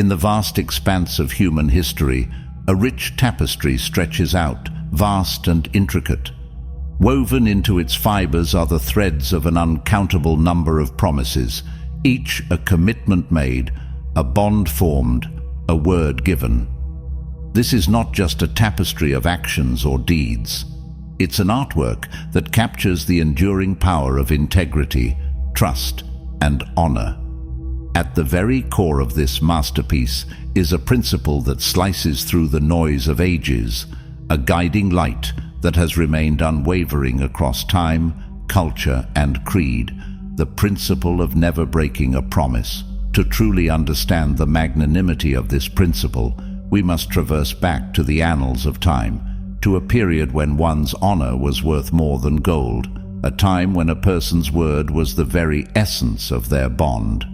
In the vast expanse of human history, a rich tapestry stretches out, vast and intricate. Woven into its fibers are the threads of an uncountable number of promises, each a commitment made, a bond formed, a word given. This is not just a tapestry of actions or deeds. It's an artwork that captures the enduring power of integrity, trust, and honor. At the very core of this masterpiece is a principle that slices through the noise of ages, a guiding light that has remained unwavering across time, culture, and creed, the principle of never breaking a promise. To truly understand the magnanimity of this principle, we must traverse back to the annals of time, to a period when one's honor was worth more than gold, a time when a person's word was the very essence of their bond.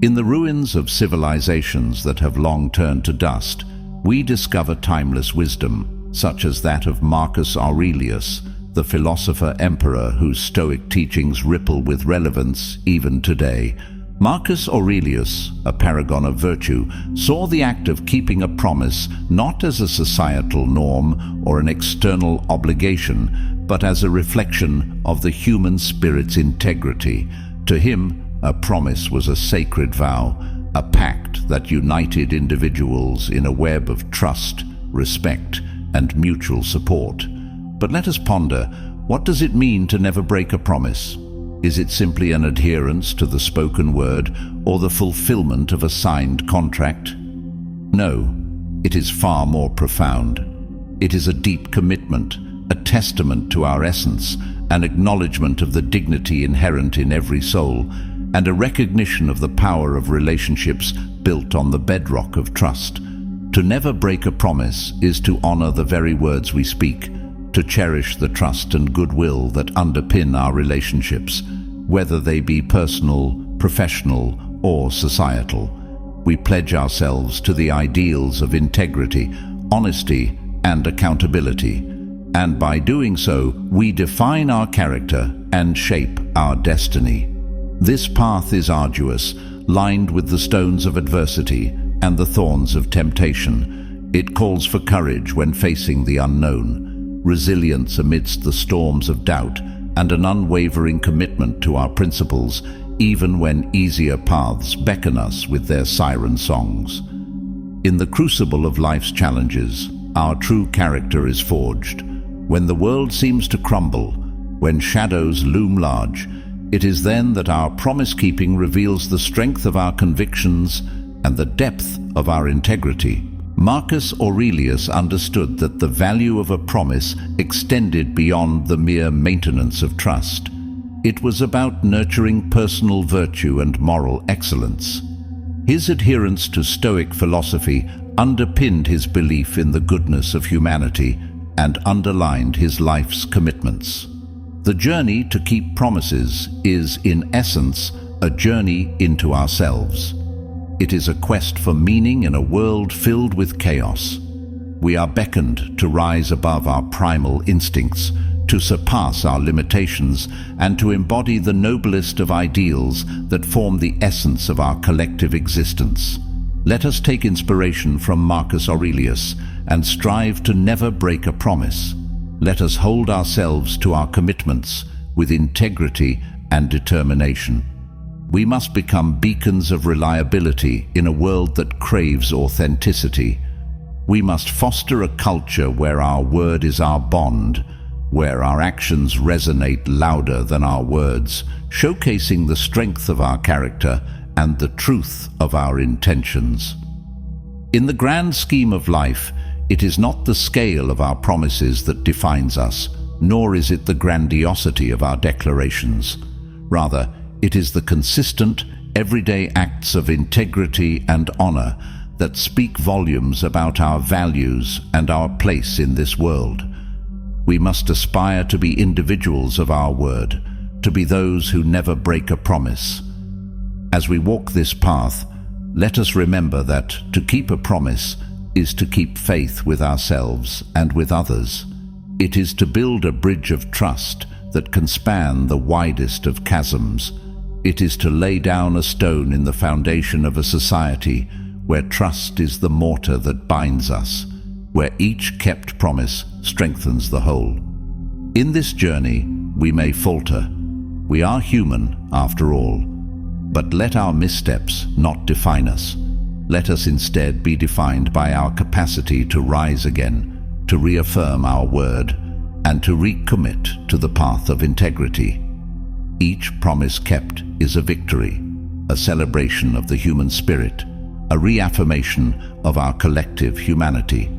In the ruins of civilizations that have long turned to dust, we discover timeless wisdom, such as that of Marcus Aurelius, the philosopher-emperor whose Stoic teachings ripple with relevance even today. Marcus Aurelius, a paragon of virtue, saw the act of keeping a promise not as a societal norm or an external obligation, but as a reflection of the human spirit's integrity. To him, a promise was a sacred vow, a pact that united individuals in a web of trust, respect, and mutual support. But let us ponder, what does it mean to never break a promise? Is it simply an adherence to the spoken word or the fulfillment of a signed contract? No, it is far more profound. It is a deep commitment, a testament to our essence, an acknowledgement of the dignity inherent in every soul, and a recognition of the power of relationships built on the bedrock of trust. To never break a promise is to honor the very words we speak, to cherish the trust and goodwill that underpin our relationships, whether they be personal, professional, or societal. We pledge ourselves to the ideals of integrity, honesty, and accountability, and by doing so, we define our character and shape our destiny. This path is arduous, lined with the stones of adversity and the thorns of temptation. It calls for courage when facing the unknown, resilience amidst the storms of doubt, and an unwavering commitment to our principles, even when easier paths beckon us with their siren songs. In the crucible of life's challenges, our true character is forged. When the world seems to crumble, when shadows loom large, it is then that our promise-keeping reveals the strength of our convictions and the depth of our integrity. Marcus Aurelius understood that the value of a promise extended beyond the mere maintenance of trust. It was about nurturing personal virtue and moral excellence. His adherence to Stoic philosophy underpinned his belief in the goodness of humanity and underlined his life's commitments. The journey to keep promises is, in essence, a journey into ourselves. It is a quest for meaning in a world filled with chaos. We are beckoned to rise above our primal instincts, to surpass our limitations, and to embody the noblest of ideals that form the essence of our collective existence. Let us take inspiration from Marcus Aurelius and strive to never break a promise. Let us hold ourselves to our commitments with integrity and determination. We must become beacons of reliability in a world that craves authenticity. We must foster a culture where our word is our bond, where our actions resonate louder than our words, showcasing the strength of our character and the truth of our intentions. In the grand scheme of life, it is not the scale of our promises that defines us, nor is it the grandiosity of our declarations. Rather, it is the consistent, everyday acts of integrity and honor that speak volumes about our values and our place in this world. We must aspire to be individuals of our word, to be those who never break a promise. As we walk this path, let us remember that to keep a promise is to keep faith with ourselves and with others. It is to build a bridge of trust that can span the widest of chasms. It is to lay down a stone in the foundation of a society where trust is the mortar that binds us, where each kept promise strengthens the whole. In this journey, we may falter. We are human, after all. But let our missteps not define us. Let us instead be defined by our capacity to rise again, to reaffirm our word, and to recommit to the path of integrity. Each promise kept is a victory, a celebration of the human spirit, a reaffirmation of our collective humanity.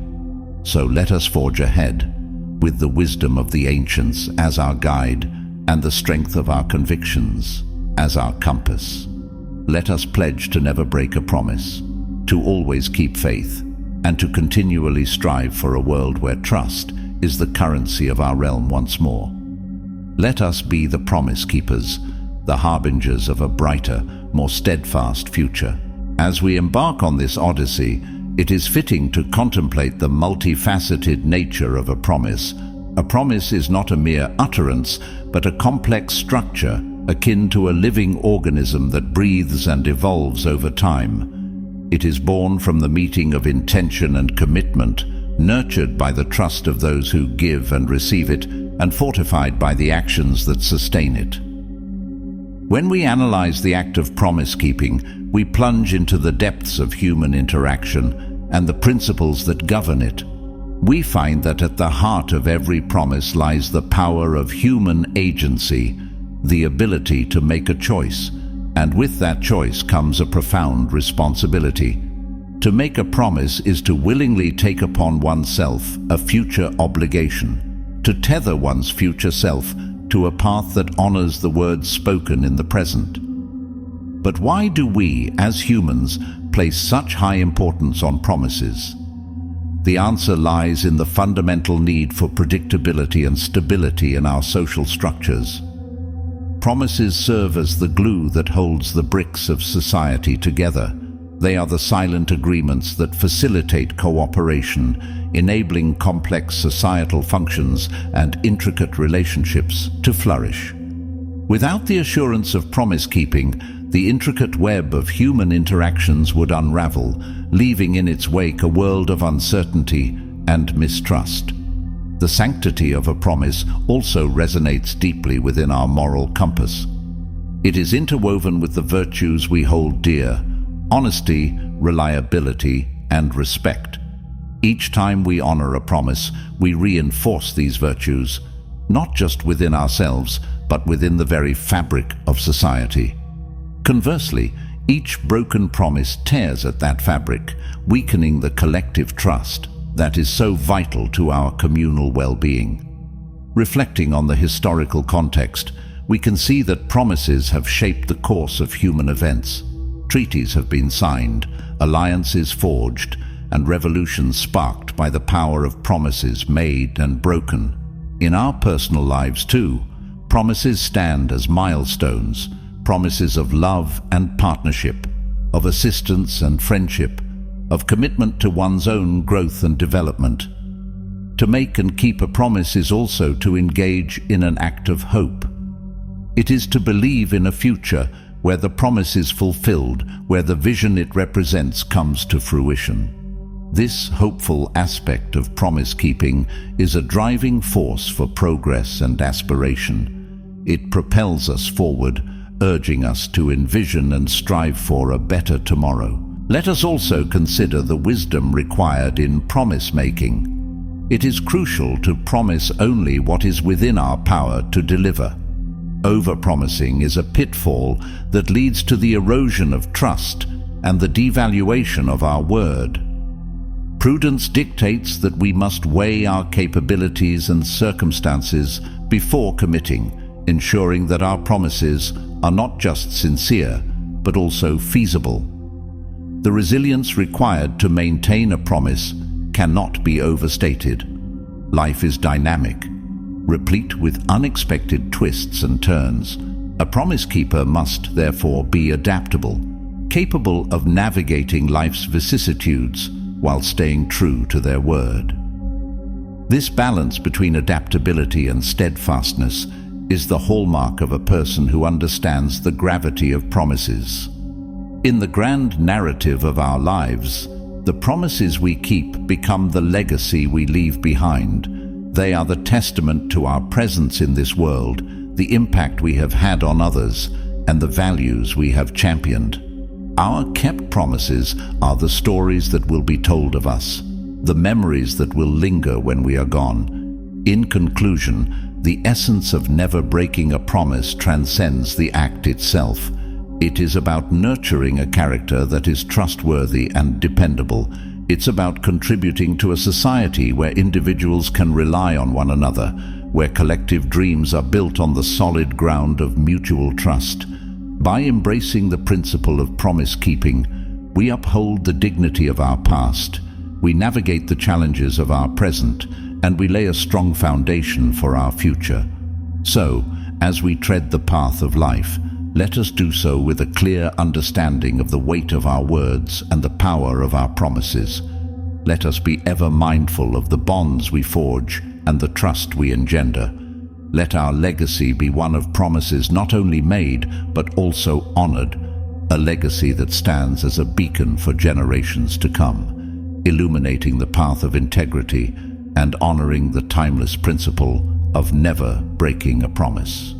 So let us forge ahead, with the wisdom of the ancients as our guide and the strength of our convictions as our compass. Let us pledge to never break a promise, to always keep faith, and to continually strive for a world where trust is the currency of our realm once more. Let us be the promise keepers, the harbingers of a brighter, more steadfast future. As we embark on this odyssey, it is fitting to contemplate the multifaceted nature of a promise. A promise is not a mere utterance, but a complex structure akin to a living organism that breathes and evolves over time. It is born from the meeting of intention and commitment, nurtured by the trust of those who give and receive it, and fortified by the actions that sustain it. When we analyze the act of promise-keeping, we plunge into the depths of human interaction and the principles that govern it. We find that at the heart of every promise lies the power of human agency, the ability to make a choice, and with that choice comes a profound responsibility. To make a promise is to willingly take upon oneself a future obligation, to tether one's future self to a path that honors the words spoken in the present. But why do we, as humans, place such high importance on promises? The answer lies in the fundamental need for predictability and stability in our social structures. Promises serve as the glue that holds the bricks of society together. They are the silent agreements that facilitate cooperation, enabling complex societal functions and intricate relationships to flourish. Without the assurance of promise-keeping, the intricate web of human interactions would unravel, leaving in its wake a world of uncertainty and mistrust. The sanctity of a promise also resonates deeply within our moral compass. It is interwoven with the virtues we hold dear: honesty, reliability, and respect. Each time we honor a promise, we reinforce these virtues, not just within ourselves, but within the very fabric of society. Conversely, each broken promise tears at that fabric, weakening the collective trust that is so vital to our communal well-being. Reflecting on the historical context, we can see that promises have shaped the course of human events. Treaties have been signed, alliances forged, and revolutions sparked by the power of promises made and broken. In our personal lives too, promises stand as milestones, promises of love and partnership, of assistance and friendship, of commitment to one's own growth and development. To make and keep a promise is also to engage in an act of hope. It is to believe in a future where the promise is fulfilled, where the vision it represents comes to fruition. This hopeful aspect of promise-keeping is a driving force for progress and aspiration. It propels us forward, urging us to envision and strive for a better tomorrow. Let us also consider the wisdom required in promise-making. It is crucial to promise only what is within our power to deliver. Over-promising is a pitfall that leads to the erosion of trust and the devaluation of our word. Prudence dictates that we must weigh our capabilities and circumstances before committing, ensuring that our promises are not just sincere, but also feasible. The resilience required to maintain a promise cannot be overstated. Life is dynamic, replete with unexpected twists and turns. A promise keeper must therefore be adaptable, capable of navigating life's vicissitudes while staying true to their word. This balance between adaptability and steadfastness is the hallmark of a person who understands the gravity of promises. In the grand narrative of our lives, the promises we keep become the legacy we leave behind. They are the testament to our presence in this world, the impact we have had on others, and the values we have championed. Our kept promises are the stories that will be told of us, the memories that will linger when we are gone. In conclusion, the essence of never breaking a promise transcends the act itself. It is about nurturing a character that is trustworthy and dependable. It's about contributing to a society where individuals can rely on one another, where collective dreams are built on the solid ground of mutual trust. By embracing the principle of promise-keeping, we uphold the dignity of our past, we navigate the challenges of our present, and we lay a strong foundation for our future. So, as we tread the path of life, let us do so with a clear understanding of the weight of our words and the power of our promises. Let us be ever mindful of the bonds we forge and the trust we engender. Let our legacy be one of promises not only made, but also honored, a legacy that stands as a beacon for generations to come, illuminating the path of integrity and honoring the timeless principle of never breaking a promise.